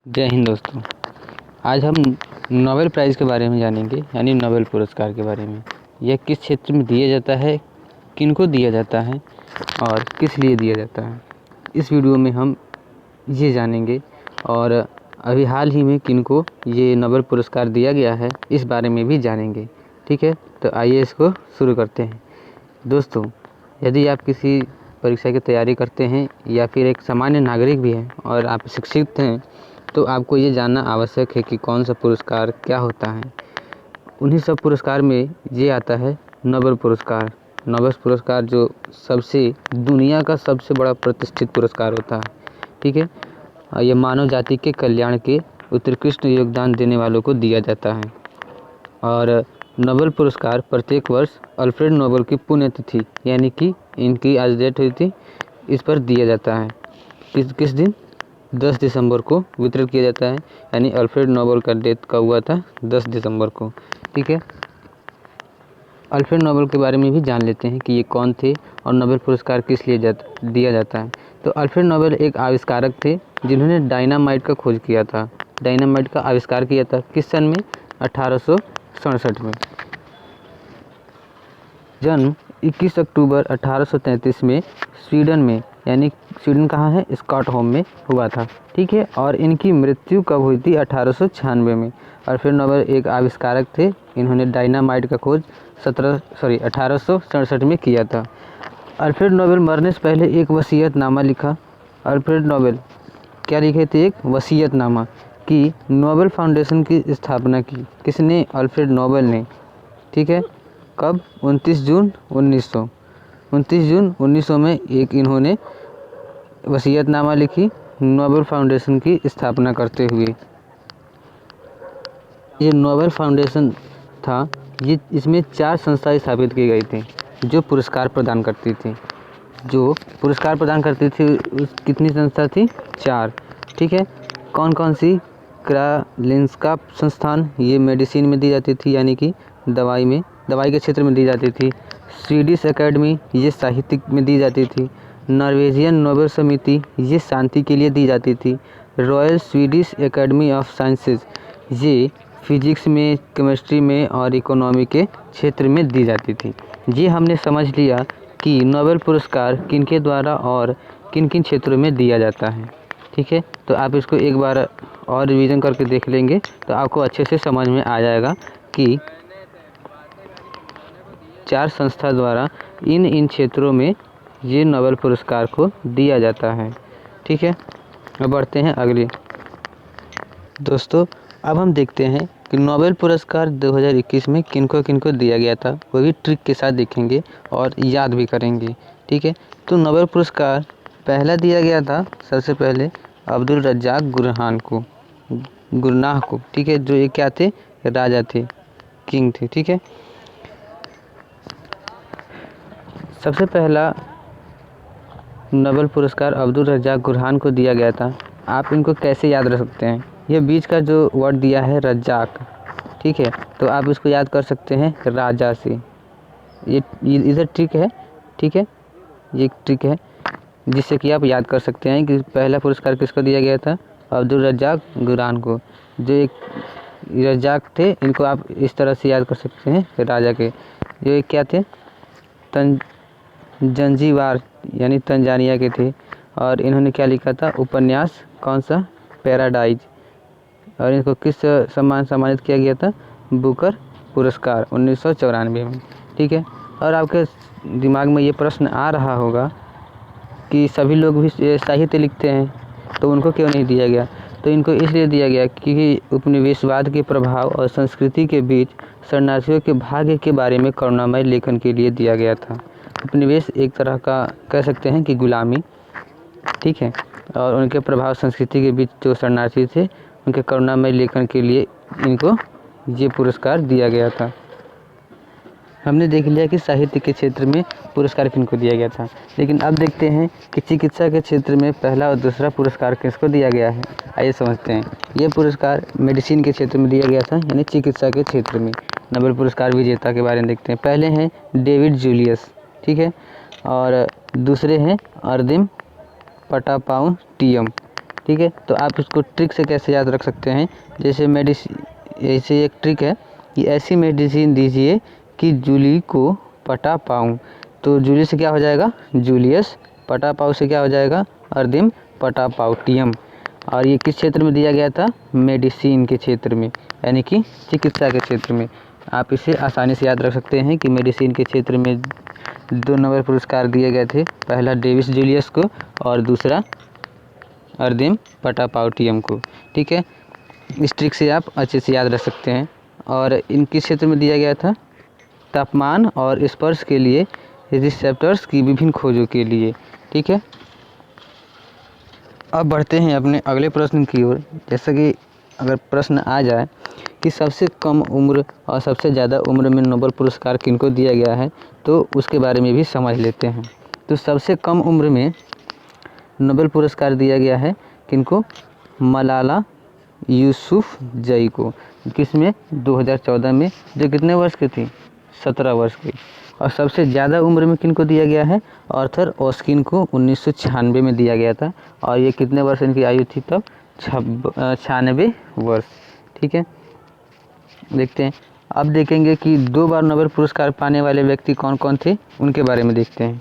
जय हिंद दोस्तों। आज हम नोबेल प्राइज़ के बारे में जानेंगे, यानी नोबेल पुरस्कार के बारे में। यह किस क्षेत्र में दिया जाता है, किनको दिया जाता है और किस लिए दिया जाता है, इस वीडियो में हम ये जानेंगे। और अभी हाल ही में किनको ये नोबेल पुरस्कार दिया गया है, इस बारे में भी जानेंगे। ठीक है, तो आइए इसको शुरू करते हैं। दोस्तों, यदि आप किसी परीक्षा की तैयारी करते हैं या फिर एक सामान्य नागरिक भी हैं और आप शिक्षित हैं, तो आपको ये जानना आवश्यक है कि कौन सा पुरस्कार क्या होता है। उन्हीं सब पुरस्कार में ये आता है नोबेल पुरस्कार। नोबेल पुरस्कार जो दुनिया का सबसे बड़ा प्रतिष्ठित पुरस्कार होता है। ठीक है, ये मानव जाति के कल्याण के उत्कृष्ट योगदान देने वालों को दिया जाता है। और नोबेल पुरस्कार प्रत्येक वर्ष अल्फ्रेड नोबेल की पुण्यतिथि, यानी कि इनकी आज डेट हुई थी, इस पर दिया जाता है। किस दिन? 10 दिसंबर को वितरित किया जाता है। यानी अल्फ्रेड नोबेल का डेथ कब हुआ था? 10 दिसंबर को। ठीक है, अल्फ्रेड नोबेल के बारे में भी जान लेते हैं कि ये कौन थे और नोबेल पुरस्कार किस लिए दिया जाता है। तो अल्फ्रेड नोबेल एक आविष्कारक थे जिन्होंने डायनामाइट का खोज किया था। डायनामाइट का आविष्कार किया था किस सन में? 1867 में। जन्म 21 अक्टूबर 1833 में स्वीडन में, यानी स्वीडन कहाँ है? स्टॉकहोम में हुआ था। ठीक है, और इनकी मृत्यु कब हुई थी? 1896 में। अल्फ्रेड नोबेल एक आविष्कारक थे। इन्होंने डायनामाइट का खोज 1867 में किया था। अल्फ्रेड नोबेल मरने से पहले एक वसीयतनामा लिखा। अल्फ्रेड नोबेल क्या लिखे थे? एक वसीयतनामा कि नोबेल फाउंडेशन की स्थापना की। किसने? अल्फ्रेड नोबेल ने। ठीक है, कब? 29 जून 1900 में एक इन्होंने वसीयतनामा लिखी नोबेल फाउंडेशन की स्थापना करते हुए। ये नोबेल फाउंडेशन था, इसमें 4 संस्थाएं स्थापित की गई थी जो पुरस्कार प्रदान करती थी। उस कितनी संस्था थी? 4। ठीक है, कौन कौन सी? कारोलिंस्का संस्थान, ये मेडिसिन में दी जाती थी, यानी कि दवाई के क्षेत्र में दी जाती थी। स्वीडिश एकेडमी, ये साहित्य में दी जाती थी। नॉर्वेजियन नोबेल समिति, ये शांति के लिए दी जाती थी। Royal Swedish academy of sciences, ये फिजिक्स में, केमिस्ट्री में और इकोनॉमी के क्षेत्र में दी जाती थी। ये हमने समझ लिया कि नोबेल पुरस्कार किनके द्वारा और किन किन क्षेत्रों में दिया जाता है। ठीक है, तो आप इसको एक बार और रिवीजन करके देख लेंगे तो आपको अच्छे से समझ में आ जाएगा कि 4 संस्था द्वारा इन क्षेत्रों में ये नोबेल पुरस्कार को दिया जाता है। ठीक है, अब बढ़ते हैं अगले। दोस्तों, अब हम देखते हैं कि नोबेल पुरस्कार 2021 में किनको किनको दिया गया था, वो भी ट्रिक के साथ देखेंगे और याद भी करेंगे। ठीक है, तो नोबेल पुरस्कार पहला दिया गया था सबसे पहले अब्दुल रज़्ज़ाक गुरनाह को। ठीक है, जो ये क्या थे? राजा थे, किंग थे। ठीक है, सबसे पहला नोबेल पुरस्कार अब्दुल रज़्ज़ाक गुरनाह को दिया गया था। आप इनको कैसे याद रख सकते हैं? ये बीच का जो वर्ड दिया है रज़्ज़ाक, ठीक है, तो आप इसको याद कर सकते हैं राजा से। ये इधर ट्रिक है। ठीक है, ये ट्रिक है जिससे कि आप याद कर सकते हैं कि पहला पुरस्कार किसको दिया गया था? अब्दुल रज़्ज़ाक गुरनाह को। जो एक रज़्ज़ाक थे, इनको आप इस तरह से याद कर सकते हैं राजा के। जो एक क्या थे? जंजीबार, यानी तंजानिया के थे। और इन्होंने क्या लिखा था? उपन्यास, कौन सा? पैराडाइज। और इनको किस सम्मानित किया गया था? बुकर पुरस्कार 1994 में। ठीक है, और आपके दिमाग में ये प्रश्न आ रहा होगा कि सभी लोग भी साहित्य लिखते हैं तो उनको क्यों नहीं दिया गया? तो इनको इसलिए दिया गया क्योंकि उपनिवेशवाद के प्रभाव और संस्कृति के बीच शरणार्थियों के भाग्य के बारे में करुणामय लेखन के लिए दिया गया था। उपनिवेश एक तरह का कह सकते हैं कि गुलामी। ठीक है, और उनके प्रभाव संस्कृति के बीच जो शरणार्थी थे, उनके करुणामय लेखन के लिए इनको ये पुरस्कार दिया गया था। हमने देख लिया कि साहित्य के क्षेत्र में पुरस्कार किनको दिया गया था, लेकिन अब देखते हैं कि चिकित्सा के क्षेत्र में पहला और दूसरा पुरस्कार किसको दिया गया है। आइए समझते हैं। ये पुरस्कार मेडिसिन के क्षेत्र में दिया गया था, यानी चिकित्सा के क्षेत्र में। नोबेल पुरस्कार विजेता के बारे में देखते हैं। पहले हैं डेविड जूलियस, ठीक है, और दूसरे हैं अर्दिम पटापाउटियम। ठीक है। तो आप इसको ट्रिक से कैसे याद रख सकते हैं, जैसे ऐसे एक ट्रिक है कि ऐसी मेडिसिन दीजिए कि जूली को पटा पाऊँ। तो जूली से क्या हो जाएगा जूलियस, पटा पाऊ से क्या हो जाएगा अर्दिम पटापाउटियम। और ये किस क्षेत्र में दिया गया था, मेडिसिन के क्षेत्र में, यानी कि चिकित्सा के क्षेत्र में। आप इसे आसानी से याद रख सकते हैं कि मेडिसिन के क्षेत्र में 2 नोबेल पुरस्कार दिए गए थे, पहला डेविस जूलियस को और दूसरा अर्दिम पटापाउटियम को। ठीक है, इस ट्रिक से आप अच्छे से याद रख सकते हैं। और इन किस क्षेत्र में दिया गया था, तापमान और स्पर्श के लिए रिसेप्टर्स की विभिन्न खोजों के लिए। ठीक है, अब बढ़ते हैं अपने अगले प्रश्न की ओर। जैसे कि अगर प्रश्न आ जाए कि सबसे कम उम्र और सबसे ज़्यादा उम्र में नोबेल पुरस्कार किनको दिया गया है, तो उसके बारे में भी समझ लेते हैं। तो सबसे कम उम्र में नोबेल पुरस्कार दिया गया है किनको, मलाला यूसुफ़जई को। किसमें 2014 में, जो कितने वर्ष की थी 17 वर्ष की। और सबसे ज़्यादा उम्र में किनको दिया गया है, आर्थर ऑस्किन को 1996 में दिया गया था। और ये कितने वर्ष इनकी आयु थी तब, 96 वर्ष। ठीक है, देखते हैं। अब देखेंगे कि 2 बार नोबेल पुरस्कार पाने वाले व्यक्ति कौन कौन थे, उनके बारे में देखते हैं।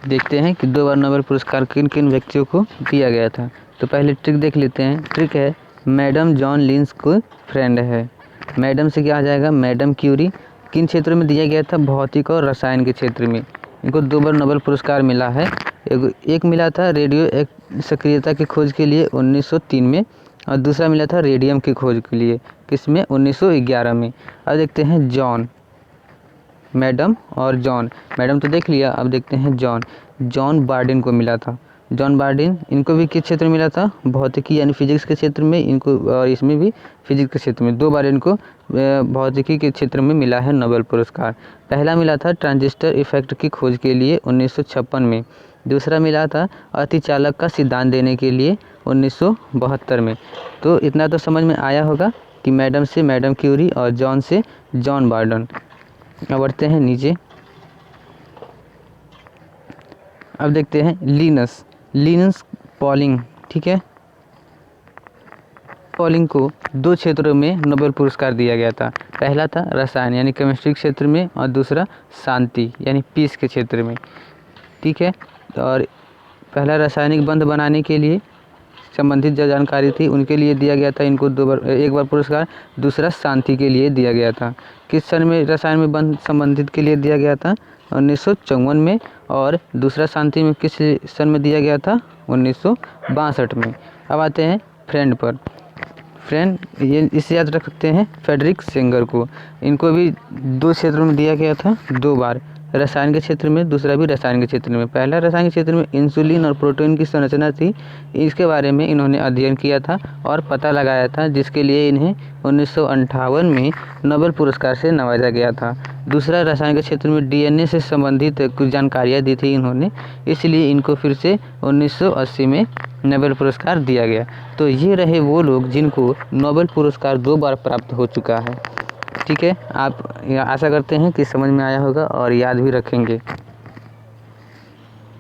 देखते हैं कि 2 बार नोबेल पुरस्कार किन किन व्यक्तियों को दिया गया था। तो पहले ट्रिक देख लेते हैं। ट्रिक है मैडम जॉन लिंस को फ्रेंड है। मैडम से क्या आ जाएगा, मैडम क्यूरी। किन क्षेत्रों में दिया गया था, भौतिक और रसायन के क्षेत्र में। इनको 2 बार नोबेल पुरस्कार मिला है। एक मिला था रेडियो सक्रियता की खोज के लिए 1903 में, और दूसरा मिला था रेडियम की खोज के लिए, किसमें 1911 में। अब देखते हैं जॉन, मैडम और जॉन। मैडम तो देख लिया, अब देखते हैं जॉन बार्डिन को मिला था। जॉन बार्डिन, इनको भी किस क्षेत्र में मिला था, भौतिकी यानी फिजिक्स के क्षेत्र में इनको, और इसमें भी फिजिक्स के क्षेत्र में 2 बार इनको भौतिकी के क्षेत्र में मिला है नोबेल पुरस्कार। पहला मिला था ट्रांजिस्टर इफेक्ट की खोज के लिए 1956 में। दूसरा मिला था अतिचालक का सिद्धांत देने के लिए 1972 में। तो इतना तो समझ में आया होगा कि मैडम से मैडम क्यूरी और जॉन से जॉन बार्डन। अब बढ़ते हैं नीचे। अब देखते हैं लिनस पॉलिंग। ठीक है, पॉलिंग को 2 क्षेत्रों में नोबेल पुरस्कार दिया गया था। पहला था रसायन यानी केमिस्ट्री क्षेत्र में, और दूसरा शांति यानी पीस के क्षेत्र में। ठीक है, और पहला रासायनिक बंध बनाने के लिए संबंधित जो जानकारी थी उनके लिए दिया गया था इनको 1 बार पुरस्कार। दूसरा शांति के लिए दिया गया था। किस सन में रसायन में बंध संबंधित के लिए दिया गया था, 1954 में। और दूसरा शांति में किस सन में दिया गया था, 1962 में। अब आते हैं फ्रेंड पर। फ्रेंड, ये इसे याद रख सकते हैं फ्रेडरिक सेंगर को। इनको भी 2 क्षेत्रों में दिया गया था 2 बार, रसायन के क्षेत्र में, दूसरा भी रसायन के क्षेत्र में। पहला रसायन के क्षेत्र में इंसुलिन और प्रोटीन की संरचना थी, इसके बारे में इन्होंने अध्ययन किया था और पता लगाया था, जिसके लिए इन्हें 1958 में नोबेल पुरस्कार से नवाजा गया था। दूसरा रसायन के क्षेत्र में डीएनए से संबंधित कुछ जानकारियाँ दी थी इन्होंने, इसलिए इनको फिर से 1980 में नोबेल पुरस्कार दिया गया। तो ये रहे वो लोग जिनको नोबेल पुरस्कार 2 बार प्राप्त हो चुका है। ठीक है, आप आशा करते हैं कि समझ में आया होगा और याद भी रखेंगे।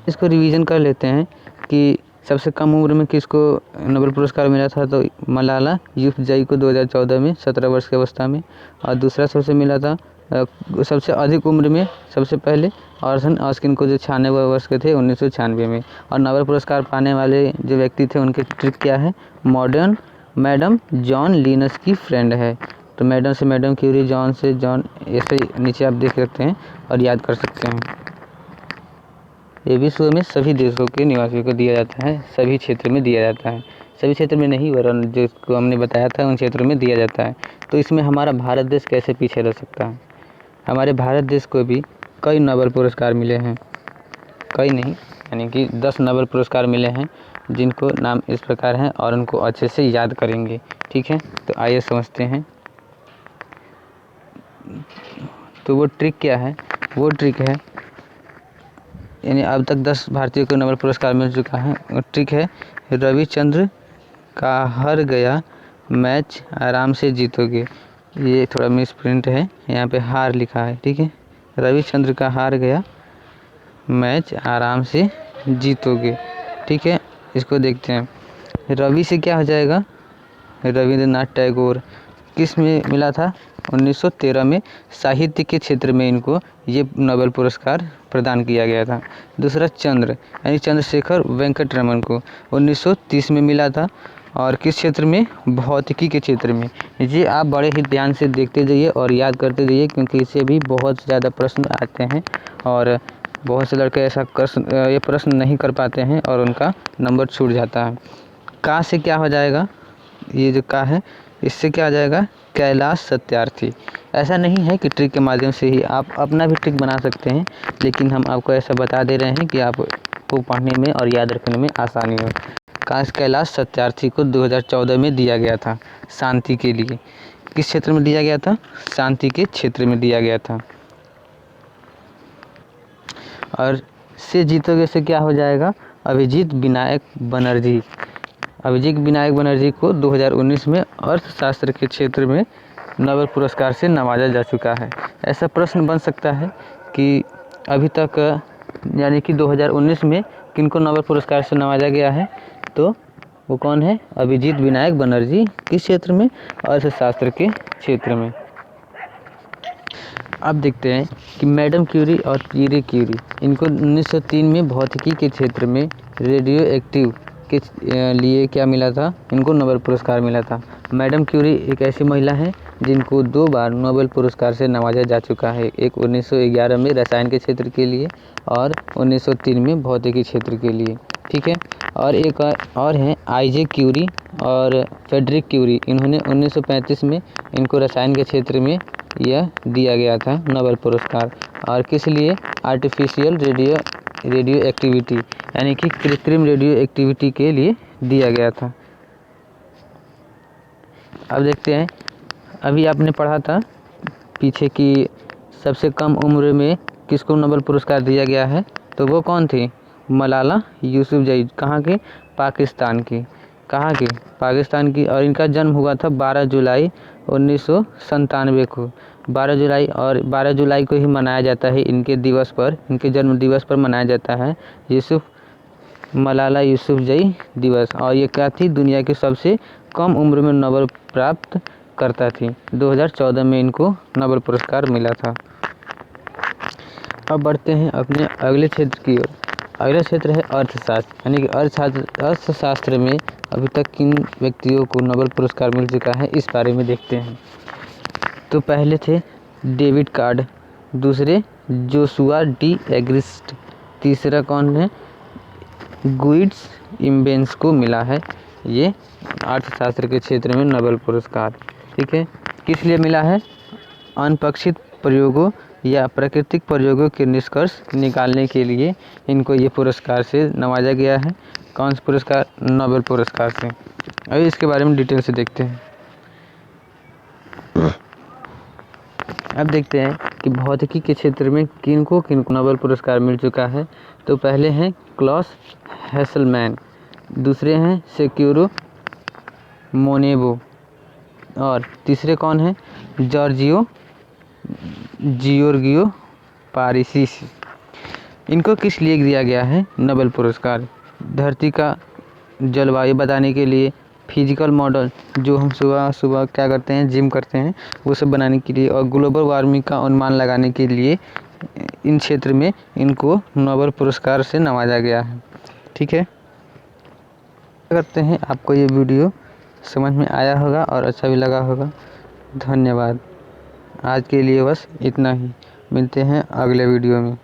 इसको रिवीजन कर लेते हैं कि सबसे कम उम्र में किसको नोबेल पुरस्कार मिला था, तो मलाला यूसुफ़जई को 2014 में 17 वर्ष की अवस्था में। और दूसरा सबसे मिला था सबसे अधिक उम्र में सबसे पहले आर्थर ऑस्किन को, जो 96 वर्ष के थे 1996 में। और नोबेल पुरस्कार पाने वाले जो व्यक्ति थे उनके ट्रिक क्या है, मैडम जॉन लिनस की फ्रेंड है। तो मैडम से मैडम क्यूरी, जॉन से जॉन, ऐसे नीचे आप देख सकते हैं और याद कर सकते हैं। ये विश्व में सभी देशों के निवासियों को दिया जाता है, सभी क्षेत्र में दिया जाता है। सभी क्षेत्र में नहीं, वरन जिसको हमने बताया था उन क्षेत्रों में दिया जाता है। तो इसमें हमारा भारत देश कैसे पीछे रह सकता है। हमारे भारत देश को भी कई नोबेल पुरस्कार मिले हैं, कई नहीं यानी कि 10 नोबेल पुरस्कार मिले हैं, जिनको नाम इस प्रकार हैं और उनको अच्छे से याद करेंगे। ठीक है, तो आइए समझते हैं। तो वो ट्रिक क्या है, वो ट्रिक है यानी अब तक 10 भारतीयों को नोबेल पुरस्कार मिल चुका है। और ट्रिक है रविचंद्र का हार गया मैच आराम से जीतोगे। ये थोड़ा मिस प्रिंट है, यहाँ पे हार लिखा है। ठीक है, रविचंद्र का हार गया मैच आराम से जीतोगे। ठीक है, इसको देखते हैं। रवि से क्या हो जाएगा, रविंद्रनाथ टैगोर। किस में मिला था, 1913 में साहित्य के क्षेत्र में इनको ये नोबेल पुरस्कार प्रदान किया गया था। दूसरा चंद्र यानी चंद्रशेखर वेंकट रमन को 1930 में मिला था, और किस क्षेत्र में, भौतिकी के क्षेत्र में। ये आप बड़े ही ध्यान से देखते जाइए और याद करते जाइए, क्योंकि इससे भी बहुत ज़्यादा प्रश्न आते हैं और बहुत से लड़के ऐसा ये प्रश्न नहीं कर पाते हैं और उनका नंबर छूट जाता है। का से क्या हो जाएगा, ये जो का है इससे क्या आ जाएगा, कैलाश सत्यार्थी। ऐसा नहीं है कि ट्रिक के माध्यम से ही आप अपना भी ट्रिक बना सकते हैं, लेकिन हम आपको ऐसा बता दे रहे हैं कि आपको पढ़ने में और याद रखने में आसानी हो। कैलाश सत्यार्थी को 2014 में दिया गया था शांति के लिए। किस क्षेत्र में दिया गया था, शांति के क्षेत्र में दिया गया था। और से जीतोगे से क्या हो जाएगा, अभिजीत विनायक बनर्जी। अभिजीत विनायक बनर्जी को 2019 में अर्थशास्त्र के क्षेत्र में नोबेल पुरस्कार से नवाजा जा चुका है। ऐसा प्रश्न बन सकता है कि अभी तक यानी कि 2019 में किनको नोबेल पुरस्कार से नवाजा गया है, तो वो कौन है, अभिजीत विनायक बनर्जी। किस क्षेत्र में, अर्थशास्त्र के क्षेत्र में। अब देखते हैं कि मैडम क्यूरी और पीरे क्यूरी, इनको 1903 में भौतिकी के क्षेत्र में रेडियो एक्टिव के लिए क्या मिला था, इनको नोबेल पुरस्कार मिला था। मैडम क्यूरी एक ऐसी महिला है जिनको 2 बार नोबेल पुरस्कार से नवाजा जा चुका है, एक 1911 में रसायन के क्षेत्र के लिए और 1903 में भौतिकी क्षेत्र के लिए, ठीक है। और एक और हैं आईजे क्यूरी और फ्रेडरिक क्यूरी, इन्होंने 1935 में इनको रसायन के क्षेत्र में यह दिया गया था नोबेल पुरस्कार। और किस लिए, आर्टिफिशियल रेडियो एक्टिविटी यानी कि कृत्रिम रेडियो एक्टिविटी के लिए दिया गया था। अब देखते हैं, अभी आपने पढ़ा था पीछे की सबसे कम उम्र में किसको नोबेल पुरस्कार दिया गया है, तो वो कौन थी, मलाला यूसुफजई। कहाँ के, पाकिस्तान की। कहाँ की, पाकिस्तान की। और इनका जन्म हुआ था 12 जुलाई 1997 को। 12 जुलाई, और 12 जुलाई को ही मनाया जाता है इनके दिवस पर, इनके जन्म दिवस पर मनाया जाता है मलाला यूसुफजई दिवस। और ये क्या थी, दुनिया की सबसे कम उम्र में नोबेल प्राप्त करता थी। 2014 में इनको नोबेल पुरस्कार मिला था। अब बढ़ते हैं अपने अगले क्षेत्र की ओर। अगला क्षेत्र है अर्थशास्त्र, यानी कि अर्थशास्त्र में अभी तक किन व्यक्तियों को नोबेल पुरस्कार मिल चुका है, इस बारे में देखते हैं। तो पहले थे डेविड कार्ड, दूसरे जोशुआ डी एग्रिस्ट, तीसरा कौन है, गुइड्स इम्बेंस को मिला है ये अर्थशास्त्र के क्षेत्र में नोबेल पुरस्कार, ठीक है। किस लिए मिला है, अनपेक्षित प्रयोगों या प्राकृतिक प्रयोगों के निष्कर्ष निकालने के लिए इनको ये पुरस्कार से नवाजा गया है। कौन सा पुरस्कार, नोबेल पुरस्कार से। अभी इसके बारे में डिटेल से देखते हैं। अब देखते हैं कि भौतिकी के क्षेत्र में किनको नोबेल पुरस्कार मिल चुका है। तो पहले हैं क्लॉस हेसलमैन, दूसरे हैं सेक्यूरो मोनेबो, और तीसरे कौन है, जियोर्गियो पारिसिस। इनको किस लिए दिया गया है नोबेल पुरस्कार, धरती का जलवायु बताने के लिए, फिजिकल मॉडल जो हम सुबह सुबह क्या करते हैं, जिम करते हैं, वो सब बनाने के लिए, और ग्लोबल वार्मिंग का अनुमान लगाने के लिए इन क्षेत्र में इनको नोबेल पुरस्कार से नवाजा गया है, ठीक है। करते हैं आपको ये वीडियो समझ में आया होगा और अच्छा भी लगा होगा। धन्यवाद। आज के लिए बस इतना ही, मिलते हैं अगले वीडियो में।